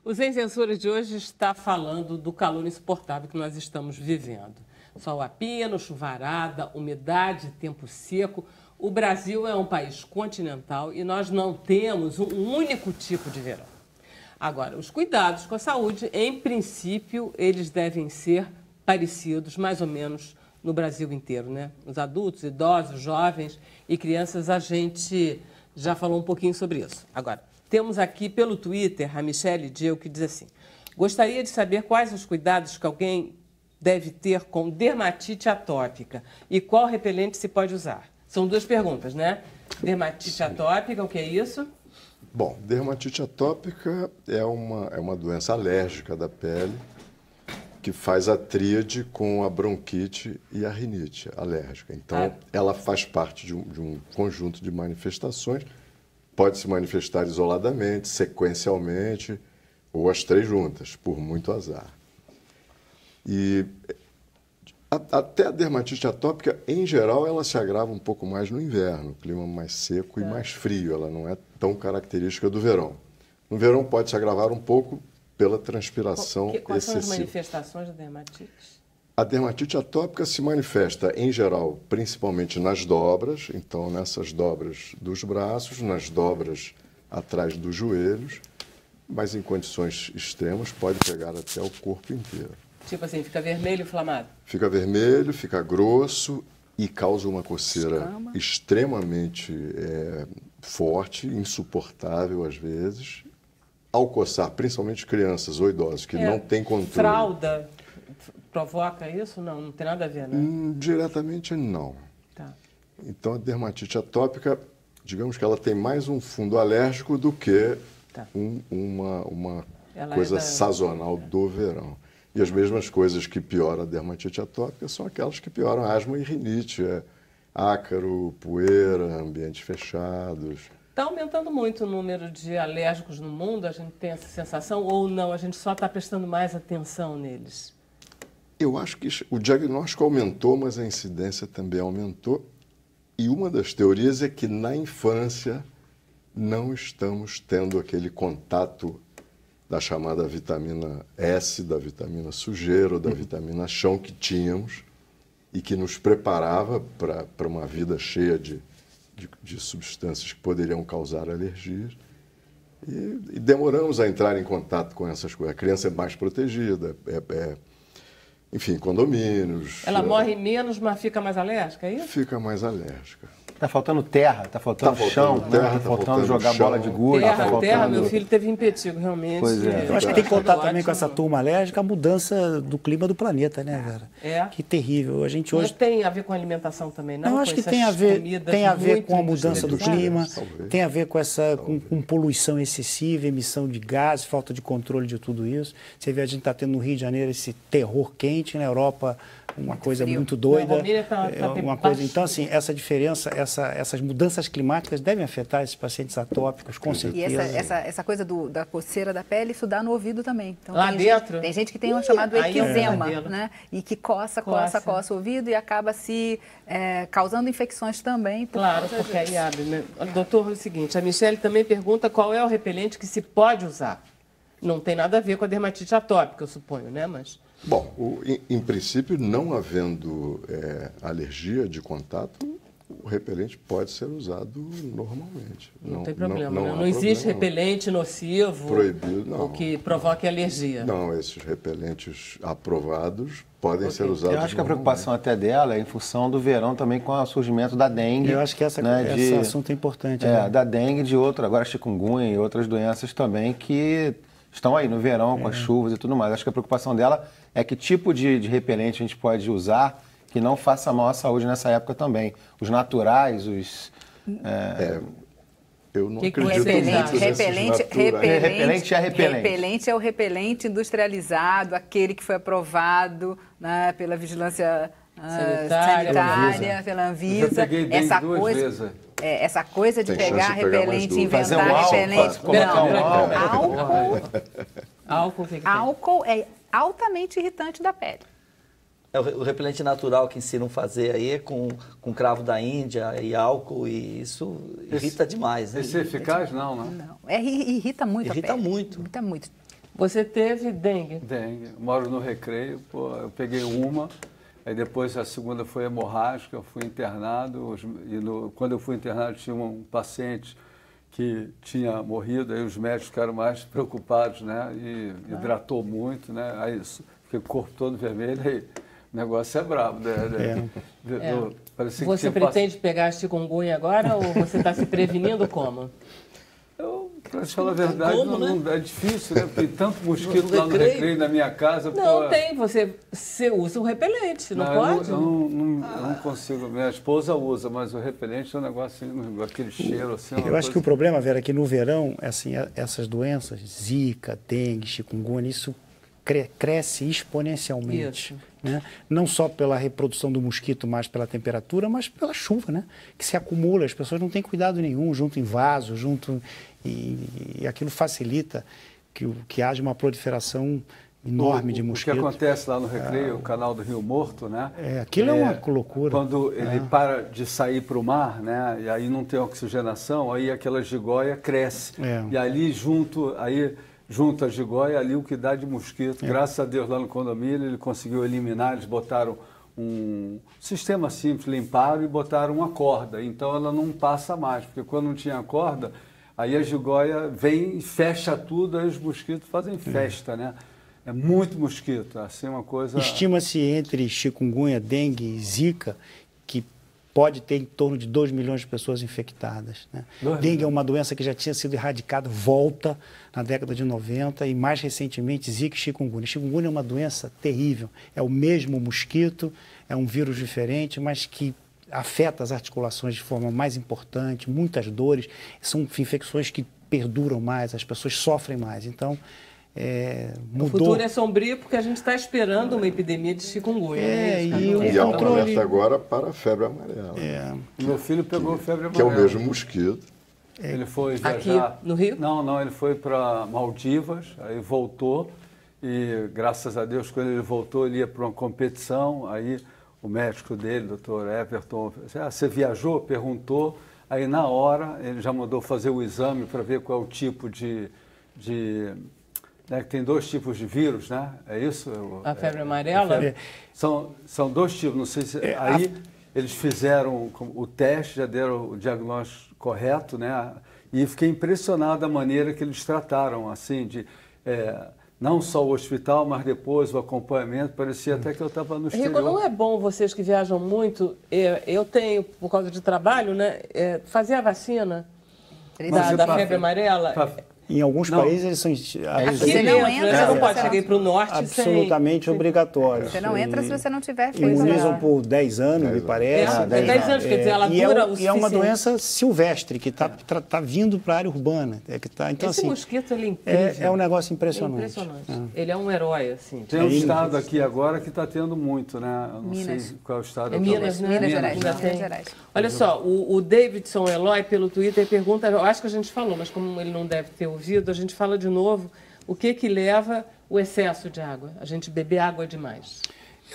O Sem Censura de hoje está falando do calor insuportável que nós estamos vivendo. Sol a pino, chuvarada, umidade, tempo seco. O Brasil é um país continental e nós não temos um único tipo de verão. Agora, os cuidados com a saúde, em princípio, eles devem ser parecidos, mais ou menos, no Brasil inteiro, né? Os adultos, idosos, jovens e crianças, a gente já falou um pouquinho sobre isso. Agora, temos aqui pelo Twitter a Michele Diel que diz assim: gostaria de saber quais os cuidados que alguém deve ter com dermatite atópica e qual repelente se pode usar. São duas perguntas, né? Dermatite atópica, o que é isso? Bom, dermatite atópica é uma doença alérgica da pele que faz a tríade com a bronquite e a rinite alérgica. Então, ela faz parte de um conjunto de manifestações. Pode se manifestar isoladamente, sequencialmente, ou as três juntas, por muito azar. E até a dermatite atópica, em geral, ela se agrava um pouco mais no inverno, clima mais seco e mais frio. Ela não é tão característica do verão. No verão pode se agravar um pouco pela transpiração excessiva. Quais são as manifestações da dermatite? A dermatite atópica se manifesta, em geral, principalmente nas dobras, então nessas dobras dos braços, nas dobras atrás dos joelhos, mas em condições extremas pode pegar até o corpo inteiro. Tipo assim, fica vermelho inflamado? Fica vermelho, fica grosso e causa uma coceira extremamente forte, insuportável às vezes. Ao coçar, principalmente crianças ou idosos que não têm controle. Fralda provoca isso? Não, não tem nada a ver, né? Diretamente não. Tá. Então a dermatite atópica, digamos que ela tem mais um fundo alérgico do que uma coisa sazonal do verão. E as mesmas coisas que pioram a dermatite atópica são aquelas que pioram a asma e rinite. Ácaro, poeira, ambientes fechados. Está aumentando muito o número de alérgicos no mundo, a gente tem essa sensação, ou não? A gente só está prestando mais atenção neles? Eu acho que o diagnóstico aumentou, mas a incidência também aumentou. E uma das teorias é que na infância não estamos tendo aquele contato da chamada vitamina S, da vitamina sujeira ou da vitamina chão que tínhamos e que nos preparava para uma vida cheia de substâncias que poderiam causar alergias. E demoramos a entrar em contato com essas coisas. A criança é mais protegida, enfim, condomínios. Ela morre menos, mas fica mais alérgica, é isso? Fica mais alérgica. Está faltando terra, está faltando chão, está faltando jogar bola de gude. Terra, meu filho teve impetigo, realmente. Pois é. Eu acho que tem que contar também com essa turma alérgica a mudança do clima do planeta, né, Vera? Que terrível. A gente hoje... Não tem a ver com a alimentação também, não? Eu acho que tem a ver com a mudança do clima, tem a ver com com poluição excessiva, emissão de gases, falta de controle de tudo isso. Você vê, a gente está tendo no Rio de Janeiro esse terror quente, na Europa uma coisa muito doida. Uma coisa, então, assim, essa diferença, essas mudanças climáticas devem afetar esses pacientes atópicos, com certeza. E essa coisa da coceira da pele, isso dá no ouvido também. Então, lá dentro? Tem gente que tem o chamado eczema, né? E que coça o ouvido e acaba se causando infecções também. Claro, porque aí abre. Né? Doutor, é o seguinte, a Michele também pergunta qual é o repelente que se pode usar. Não tem nada a ver com a dermatite atópica, eu suponho, né? Mas... Bom, em princípio, não havendo alergia de contato, o repelente pode ser usado normalmente. Não tem problema, não existe repelente nocivo proibido, não, ou que provoque alergia. Não, esses repelentes aprovados podem ser usados. Eu acho que a preocupação até dela é em função do verão também com o surgimento da dengue. Eu acho que esse assunto é importante. Da dengue e de agora chikungunya e outras doenças também que estão aí no verão com as chuvas e tudo mais. Acho que a preocupação dela é que tipo de repelente a gente pode usar que não faça mal à saúde nessa época também. Os naturais, eu não acredito muito repelente é repelente. Repelente é o repelente industrializado, aquele que foi aprovado, né, pela vigilância sanitária, pela Anvisa. Eu já peguei dengue duas vezes. Essa coisa de pegar repelente, inventar repelente. Álcool é altamente irritante da pele. O repelente natural que ensinam a fazer aí é com cravo da Índia e álcool, e isso irrita demais. Né? Esse é eficaz? Não, né? Não, irrita muito a pele. Irrita muito. Irrita muito. Você teve dengue? Dengue. Eu moro no Recreio, pô, eu peguei uma, aí depois a segunda foi hemorrágica, eu fui internado, quando eu fui internado tinha um paciente que tinha morrido, aí os médicos ficaram mais preocupados, né? E hidratou muito, né? Aí fiquei com o corpo todo vermelho, aí o negócio é brabo, né? Você pretende pegar chikungunya agora ou você está se prevenindo como? Para te falar a verdade, não é difícil, né? Tem tanto mosquito lá no Recreio, na minha casa. Não, tem. Você usa o repelente, não pode? Eu não consigo. Minha esposa usa, mas o repelente é um negócio assim, aquele cheiro assim. Eu acho que o problema, Vera, é que no verão, assim, essas doenças, zika, dengue, chikungunya, isso cresce exponencialmente. Né? Não só pela reprodução do mosquito, mas pela temperatura, mas pela chuva, né? Que se acumula, as pessoas não têm cuidado nenhum, junto em vaso, e aquilo facilita que haja uma proliferação enorme de mosquitos. O que acontece lá no Recreio, o canal do Rio Morto, né? Aquilo é uma loucura. Quando ele para de sair para o mar, né? E aí não tem oxigenação, aí aquela jiboia cresce. E ali junto a jiboia, ali o que dá de mosquito. Graças a Deus, lá no condomínio, ele conseguiu eliminar, eles botaram um sistema simples, limparam e botaram uma corda. Então ela não passa mais, porque quando não tinha corda, aí a jiboia vem e fecha tudo, aí os mosquitos fazem festa, né? É muito mosquito, assim, uma coisa... Estima-se entre chikungunya, dengue e zika, que pode ter em torno de 2 milhões de pessoas infectadas. Né? Dengue é uma doença que já tinha sido erradicada, volta na década de 90 e mais recentemente zika e chikungunya. Chikungunya é uma doença terrível, é o mesmo mosquito, é um vírus diferente, mas que afeta as articulações de forma mais importante, muitas dores, são infecções que perduram mais, as pessoas sofrem mais. Então, mudou. O futuro é sombrio porque a gente está esperando uma epidemia de chikungunya. E há um alerta agora para a febre amarela. Meu filho pegou febre amarela. Que é o mesmo mosquito. Ele foi viajar... Aqui no Rio? Não, ele foi para Maldivas, aí voltou e, graças a Deus, quando ele voltou, ele ia para uma competição, aí o médico dele, doutor Everton, você viajou? Perguntou, aí na hora ele já mandou fazer o exame para ver qual é o tipo né, que tem 2 tipos de vírus, né? É isso? A febre amarela? São 2 tipos, não sei se... Aí eles fizeram o teste, já deram o diagnóstico correto, né? E fiquei impressionado da maneira que eles trataram, assim, não só o hospital, mas depois o acompanhamento, parecia até que eu estava no exterior. Rico, não é bom vocês que viajam muito, eu tenho, por causa de trabalho, né, fazer a vacina da febre amarela? Em alguns países eles são... Você não entra, você não pode chegar para o norte absolutamente obrigatórios. Você não entra se você não tiver feito. Imunizam por 10 anos, me parece. 10 anos, quer dizer, ela dura o suficiente. E é uma doença silvestre, que está vindo para a área urbana. Então, esse mosquito, ele é incrível. É um negócio impressionante. Ele é um herói, assim. Tem um estado aqui agora que está tendo muito, né? Eu não sei qual é o estado. Minas Gerais. Olha só, o Davidson Eloy, pelo Twitter, pergunta, eu acho que a gente falou, mas como ele não deve ter ouvido, a gente fala de novo, o que leva o excesso de água? A gente beber água demais.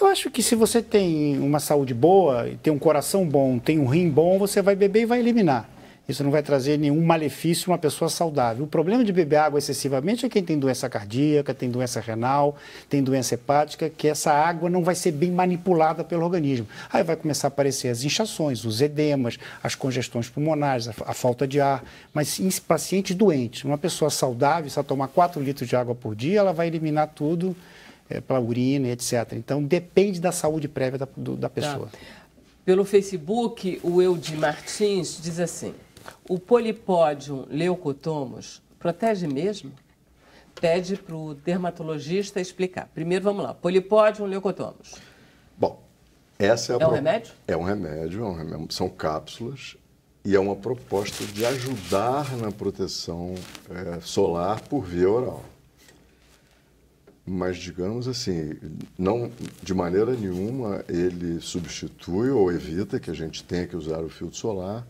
Eu acho que se você tem uma saúde boa, tem um coração bom, tem um rim bom, você vai beber e vai eliminar. Isso não vai trazer nenhum malefício a uma pessoa saudável. O problema de beber água excessivamente é quem tem doença cardíaca, tem doença renal, tem doença hepática, que essa água não vai ser bem manipulada pelo organismo. Aí vai começar a aparecer as inchações, os edemas, as congestões pulmonares, a falta de ar. Mas em pacientes doentes, uma pessoa saudável, se ela tomar 4 litros de água por dia, ela vai eliminar tudo pela urina, etc. Então, depende da saúde prévia da pessoa. Tá. Pelo Facebook, o Eudy Martins diz assim: o Polipodium leucotomos protege mesmo? Pede para o dermatologista explicar. Primeiro, vamos lá. Polipodium leucotomos. Bom, essa é um remédio? É um remédio, são cápsulas e é uma proposta de ajudar na proteção solar por via oral. Mas, digamos assim, não, de maneira nenhuma ele substitui ou evita que a gente tenha que usar o filtro solar.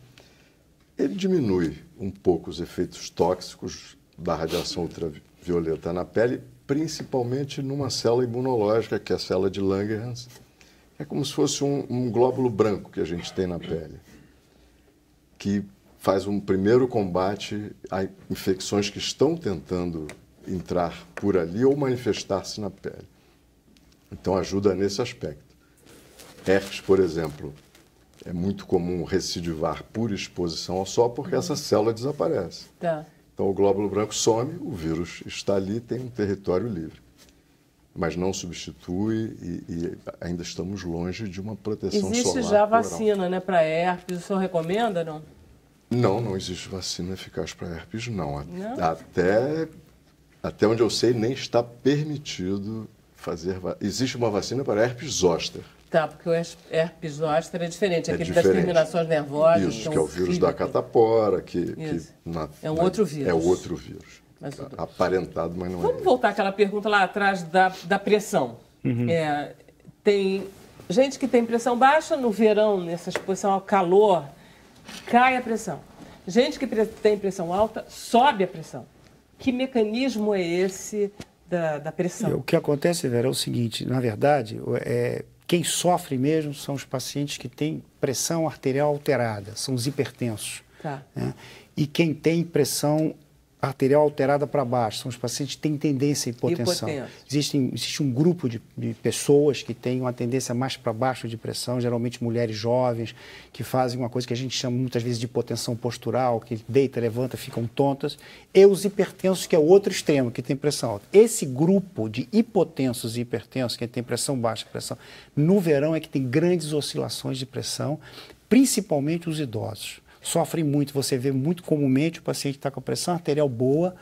Ele diminui um pouco os efeitos tóxicos da radiação ultravioleta na pele, principalmente numa célula imunológica, que é a célula de Langerhans. É como se fosse um glóbulo branco que a gente tem na pele, que faz um primeiro combate a infecções que estão tentando entrar por ali ou manifestar-se na pele. Então ajuda nesse aspecto. Herpes, por exemplo, é muito comum recidivar por exposição ao sol porque essa célula desaparece. Tá. Então o glóbulo branco some, o vírus está ali, tem um território livre. Mas não substitui e ainda estamos longe de uma proteção solar. Existe já vacina, né, para herpes, o senhor recomenda, não? Não existe vacina eficaz para herpes, não. Até onde eu sei, nem está permitido fazer... Existe uma vacina para herpes zoster. Tá, porque o herpes zoster é diferente, aquele das terminações nervosas. Isso, que é o vírus da catapora, é um outro vírus. É outro vírus. Aparentado, mas não é. Vamos voltar àquela pergunta lá atrás da pressão. Uhum. Tem gente que tem pressão baixa no verão, nessa exposição ao calor, cai a pressão. Gente que tem pressão alta, sobe a pressão. Que mecanismo é esse da pressão? O que acontece, Vera, é o seguinte, na verdade, quem sofre mesmo são os pacientes que têm pressão arterial alterada, são os hipertensos. Tá. Né? E quem tem pressão arterial alterada para baixo, são os pacientes que têm tendência à hipotensão. Existe um grupo de pessoas que têm uma tendência mais para baixo de pressão, geralmente mulheres jovens, que fazem uma coisa que a gente chama muitas vezes de hipotensão postural, que deita, levanta, ficam tontas, e os hipertensos, que é o outro extremo, que tem pressão alta. Esse grupo de hipotensos e hipertensos, que tem pressão baixa, no verão é que tem grandes oscilações de pressão, principalmente os idosos. Sofrem muito, você vê muito comumente o paciente está com a pressão arterial boa,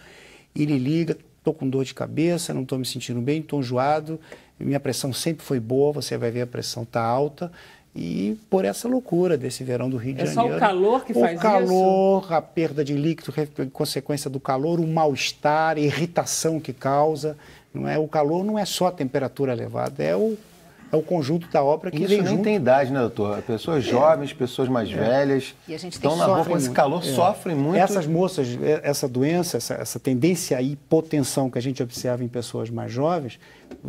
ele liga, estou com dor de cabeça, não estou me sentindo bem, estou enjoado, minha pressão sempre foi boa, você vai ver a pressão está alta, e por essa loucura desse verão do Rio de Janeiro. É só o calor que faz isso? O calor, a perda de líquido, consequência do calor, o mal-estar, a irritação que causa. Não é? O calor não é só a temperatura elevada, é o conjunto da obra que isso nem tem idade, né, doutor? Pessoas jovens, pessoas mais velhas, e a gente estão na rua com esse calor, sofrem muito. Essas moças, essa doença, essa tendência à hipotensão que a gente observa em pessoas mais jovens,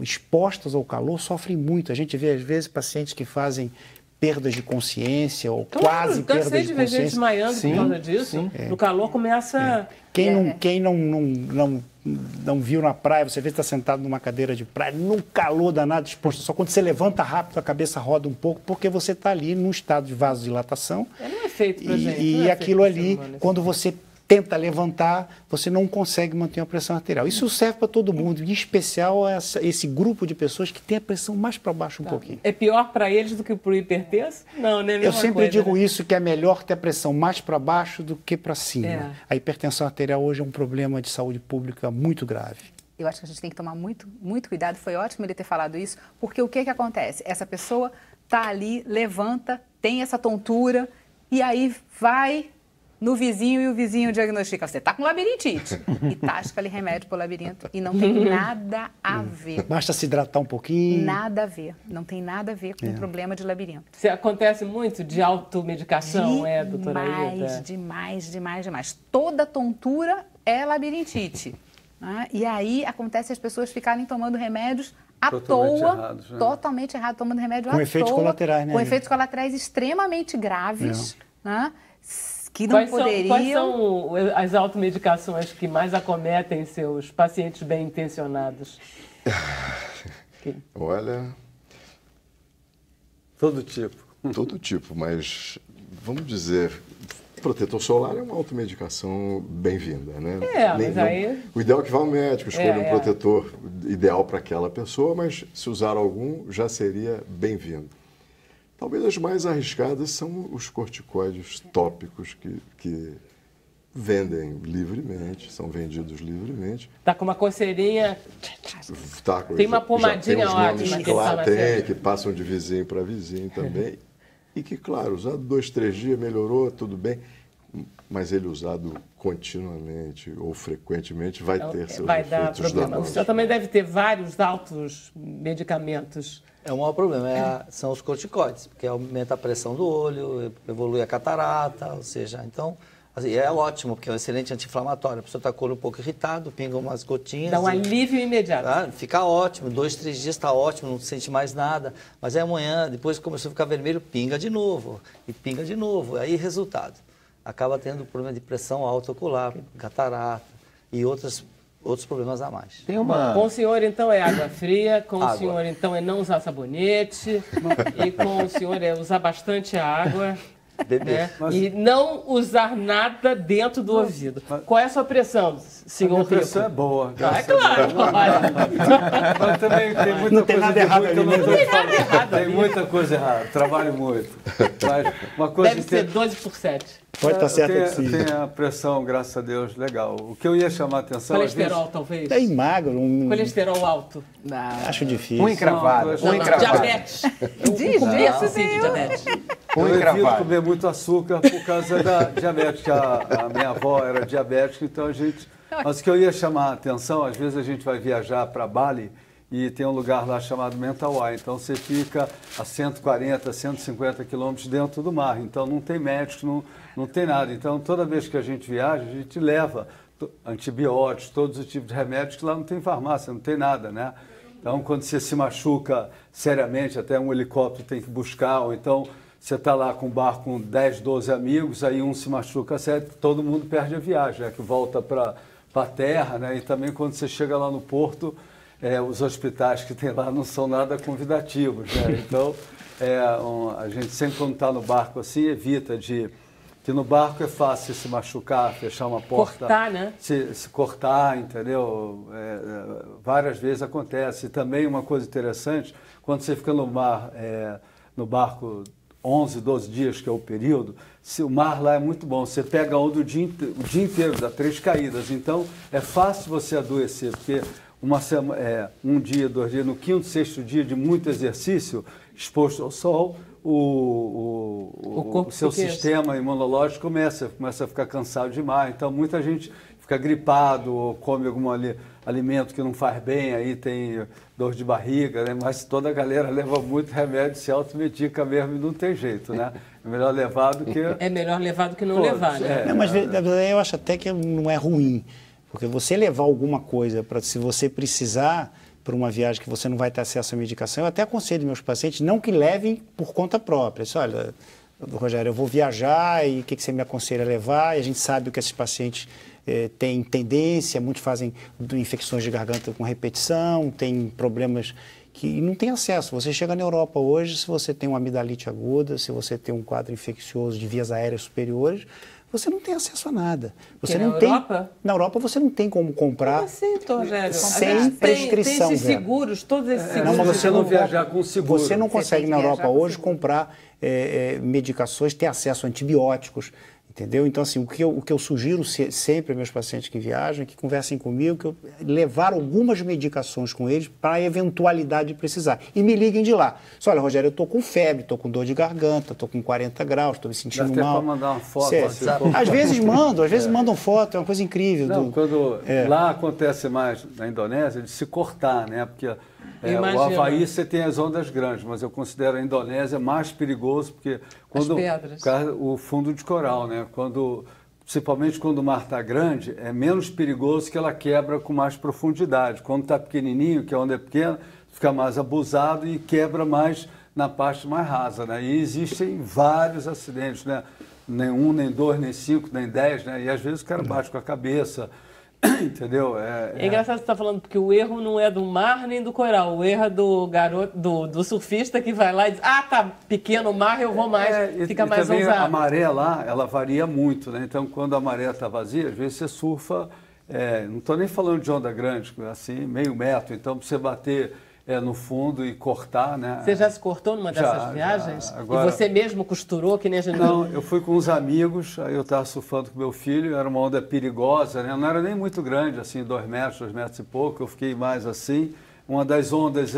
expostas ao calor, sofrem muito. A gente vê, às vezes, pacientes que fazem perdas de consciência ou quase perdas de consciência. Cansei de ver gente desmaiando por causa disso. No calor começa... Quem não viu na praia, você vê que está sentado numa cadeira de praia, num calor danado, exposto. Só quando você levanta rápido, a cabeça roda um pouco, porque você está ali num estado de vasodilatação. Não é feito pra gente. E aquilo ali, quando você tenta levantar, você não consegue manter a pressão arterial. Isso serve para todo mundo, em especial esse grupo de pessoas que tem a pressão mais para baixo um pouquinho. É pior para eles do que para o hipertenso? Não, né? Eu sempre digo isso, que é melhor ter a pressão mais para baixo do que para cima. A hipertensão arterial hoje é um problema de saúde pública muito grave. Eu acho que a gente tem que tomar muito cuidado, foi ótimo ele ter falado isso, porque o que acontece? Essa pessoa está ali, levanta, tem essa tontura, e aí vai no vizinho e o vizinho diagnostica, você está com labirintite, e tasca ali remédio para o labirinto, e não tem nada a ver. Basta se hidratar um pouquinho. Nada a ver, não tem nada a ver com o problema de labirinto. Acontece muito de automedicação, doutora Aida? Demais. Toda tontura é labirintite. Né? E aí acontece as pessoas ficarem tomando remédios à toa, totalmente errado, tomando remédio à toa. Com efeitos colaterais, né? Com efeitos colaterais extremamente graves, né? Que não poderiam... Quais são as automedicações que mais acometem seus pacientes bem-intencionados? Olha... Todo tipo. Todo tipo, mas vamos dizer... Protetor solar é uma automedicação bem-vinda, né? Mas aí... O ideal é que vá ao médico, escolha um protetor ideal para aquela pessoa, mas se usar algum, já seria bem-vindo. Talvez as mais arriscadas são os corticoides tópicos que vendem livremente, são vendidos livremente. Tá com uma coceirinha... Tem uma pomadinha ótima. Que passam de vizinho para vizinho também. E que, claro, usado 2, 3 dias melhorou, tudo bem, mas ele usado continuamente ou frequentemente vai ter seus efeitos danosos. O senhor também deve ter vários altos medicamentos. O maior problema são os corticoides, porque aumenta a pressão do olho, evolui a catarata, ou seja, então... Assim, é ótimo, porque é um excelente anti-inflamatório. A pessoa está com o olho um pouco irritado, pinga umas gotinhas. Dá um alívio imediato. Fica ótimo, 2, 3 dias está ótimo, não sente mais nada. Mas aí amanhã, depois que começou a ficar vermelho, pinga de novo. E pinga de novo. Aí, resultado, acaba tendo problema de pressão alta ocular, catarata e outras outros problemas a mais. Tem uma... Com o senhor, então, é água fria, com o senhor, então, é não usar sabonete, e com o senhor é usar bastante água. Né? E não usar nada dentro do ouvido. Qual é a sua pressão, senhor Rico? A pressão é boa. É claro, olha. Mas também tem muita não tem coisa nada errado que eu não ali, estou Não tem nada falando. errado Tem ali. muita coisa errada. Trabalho muito. Mas uma coisa Deve ser 12 por 7. Pode estar certo que sim. Tem a pressão, graças a Deus, legal. O que eu ia chamar a atenção... Colesterol, talvez? É magro. Colesterol alto. Acho difícil. Um encravado. Não, Um encravado. Diabetes. O começo, sim, de diabetes. Eu evito encravado. comer muito açúcar por causa da diabetes, que a minha avó era diabética, então a gente... Mas o que eu ia chamar a atenção, às vezes a gente vai viajar para Bali e tem um lugar lá chamado Mentawai, então você fica a 140, 150 quilômetros dentro do mar, então não tem médico, não tem nada. Então toda vez que a gente viaja, a gente leva antibióticos, todos os tipos de remédios, que lá não tem farmácia, não tem nada, né? Então quando você se machuca seriamente, até um helicóptero tem que buscar, ou então... Você está lá com um barco com 10, 12 amigos, aí um se machuca sério, todo mundo perde a viagem, que volta para a terra, né? E também quando você chega lá no porto, os hospitais que tem lá não são nada convidativos, né? Então, a gente sempre quando está no barco assim, evita que no barco é fácil se machucar, fechar uma porta. Cortar, né? Se cortar, entendeu? Várias vezes acontece. E também uma coisa interessante, quando você fica no mar, no barco 11, 12 dias, que é o período, se o mar lá é muito bom, você pega a onda o dia inteiro, dá 3 caídas, então é fácil você adoecer, porque um dia, 2 dias, no 5º, 6º dia de muito exercício, exposto ao sol, o seu sistema imunológico começa a ficar cansado demais, então muita gente fica gripado, ou come algum alimento que não faz bem, aí tem dor de barriga, né? Mas toda a galera leva muito remédio, se automedica mesmo e não tem jeito, né? É melhor levar do que... É melhor levar do que não levar, né? Não, mas eu acho até que não é ruim, porque você levar alguma coisa, se você precisar para uma viagem que você não vai ter acesso à medicação, eu até aconselho meus pacientes, não que levem por conta própria. Isso, olha, Rogério, eu vou viajar e o que você me aconselha a levar? E a gente sabe o que esses pacientes têm tendência, muitos fazem infecções de garganta com repetição, tem problemas que não tem acesso. Você chega na Europa hoje, se você tem uma amidalite aguda, se você tem um quadro infeccioso de vias aéreas superiores, você não tem acesso a nada. Você na não tem, Europa? Na Europa você não tem como comprar. Como assim, Rogério? Sem prescrição. Tem esses seguros, todos esses seguros. Não, você não viajar com seguro. Você não consegue na Europa hoje seguro. comprar medicações, ter acesso a antibióticos. Entendeu? Então, assim, o que eu sugiro sempre aos meus pacientes que viajam, que conversem comigo, que eu levar algumas medicações com eles para a eventualidade de precisar. E me liguem de lá. Só, olha, Rogério, eu estou com febre, estou com dor de garganta, estou com 40 graus, estou me sentindo Dá até mal. para mandar uma foto. Às vezes mandam foto, é uma coisa incrível. Não, lá acontece mais na Indonésia de se cortar, né? Porque o Havaí você tem as ondas grandes, mas eu considero a Indonésia mais perigoso porque quando o fundo de coral, né? Principalmente quando o mar está grande, é menos perigoso que ela quebra com mais profundidade. Quando está pequenininho, que a onda é pequena, fica mais abusado e quebra mais na parte mais rasa, né? E existem vários acidentes, né? Nem 1, nem 2, nem 5, nem 10, né? E às vezes o cara bate com a cabeça. Entendeu? É engraçado você estar falando, porque o erro não é do mar nem do coral. O erro é do garoto, do surfista que vai lá e diz, tá pequeno o mar, eu vou mais, fica mais também ousado. A maré lá, ela varia muito, né? Então, quando a maré está vazia, às vezes você surfa, não estou nem falando de onda grande, assim, meio metro. Então, para você bater no fundo e cortar, né? Você já se cortou numa dessas viagens? Agora, e você mesmo costurou, que nem a gente... Não, eu fui com uns amigos, aí eu estava surfando com meu filho, era uma onda perigosa, né? Não era nem muito grande, assim, 2 metros e pouco, eu fiquei mais assim. Uma das ondas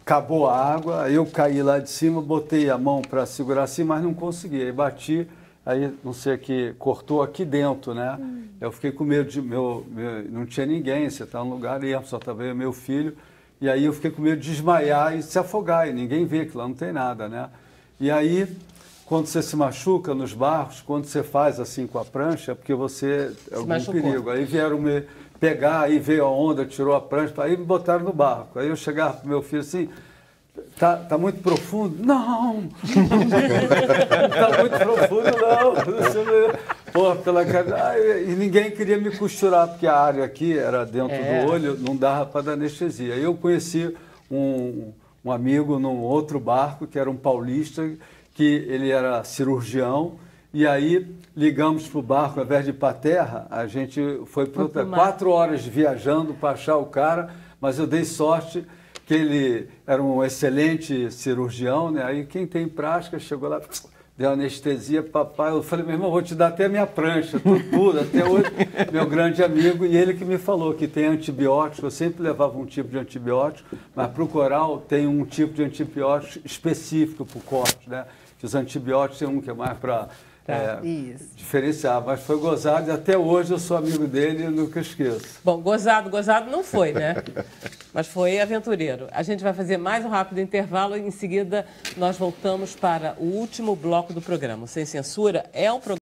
acabou a água, aí eu caí lá de cima, botei a mão para segurar assim, mas não consegui, aí bati, aí não sei o que, cortou aqui dentro, né? Eu fiquei com medo de não tinha ninguém, você está num lugar limpo, só estava eu e meu filho, e aí eu fiquei com medo de desmaiar e se afogar, e ninguém vê que lá não tem nada, né? E aí, quando você se machuca nos barcos, quando você faz assim com a prancha, é porque você é algum perigo. Aí vieram me pegar, aí veio a onda, tirou a prancha, aí me botaram no barco. Aí eu chegava pro meu filho assim, tá muito profundo? Não! Tá muito profundo, não! Pô, e ninguém queria me costurar, porque a área aqui era dentro do olho, não dava para dar anestesia. Eu conheci um amigo num outro barco, que era um paulista, que ele era cirurgião, e aí ligamos para o barco, ao invés de ir para a terra, a gente foi para 4 horas viajando para achar o cara, mas eu dei sorte que ele era um excelente cirurgião, né? Aí quem tem prática chegou lá, deu anestesia, papai. Eu falei, meu irmão, vou te dar até a minha prancha, tudo, até hoje, meu grande amigo. E ele que me falou que tem antibiótico, eu sempre levava um tipo de antibiótico, mas para o coral tem um tipo de antibiótico específico para o corte, né? Que os antibióticos tem um que é mais para diferenciar, mas foi gozado e até hoje eu sou amigo dele e nunca esqueço. Bom, gozado não foi, né? Mas foi aventureiro. A gente vai fazer mais um rápido intervalo e em seguida nós voltamos para o último bloco do programa. Sem Censura é um programa